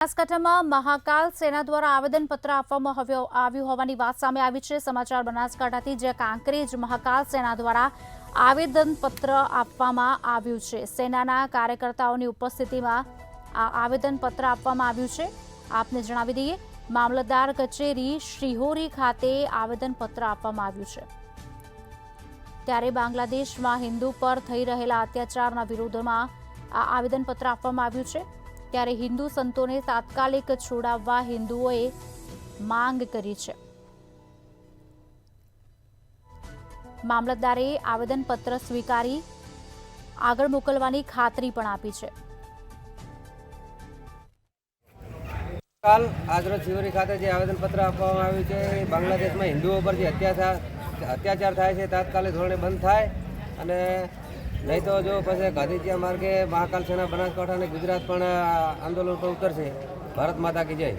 બનાસકાંઠામાં મહાકાલ સેના દ્વારા આવેદનપત્ર આપવામાં આવ્યું હોવાની વાત સામે આવી છે। સમાચાર બનાસકાંઠાથી, જ્યાં કાંકરેજ મહાકાલ સેના દ્વારા આવેદનપત્ર આપવામાં આવ્યું છે। સેનાના કાર્યકર્તાઓની ઉપસ્થિતિમાં આ આવેદનપત્ર આપવામાં આવ્યું છે। આપને જણાવી દઈએ, મામલતદાર કચેરી શ્રીહોરી ખાતે આવેદનપત્ર આપવામાં આવ્યું છે। ત્યારે બાંગ્લાદેશમાં હિન્દુ પર થઈ રહેલા અત્યાચારના વિરોધમાં આ આવેદનપત્ર આપવામાં આવ્યું છે। ત્યારે હિન્દુ સંતોને તાત્કાલિક છોડાવવા હિન્દુઓએ માંગ કરી છે। મામલતદારે આવેદનપત્ર સ્વીકારી આગળ મોકલવાની ખાતરી પણ આપી છે। કાલ આજરોજ શિવરી ખાતે જે આવેદનપત્ર આપવામાં આવ્યું છે, બાંગ્લાદેશમાં હિન્દુઓ પર જે અત્યાચાર થાય છે તાત્કાલિક ધોરણે બંધ થાય, અને નહીં તો જો પછી ગાંધીજીયા માર્ગે મહાકાલ સેના બનાસકાંઠા અને ગુજરાત પણ આંદોલન પર ઉતરશે। ભારત માતા કી જય।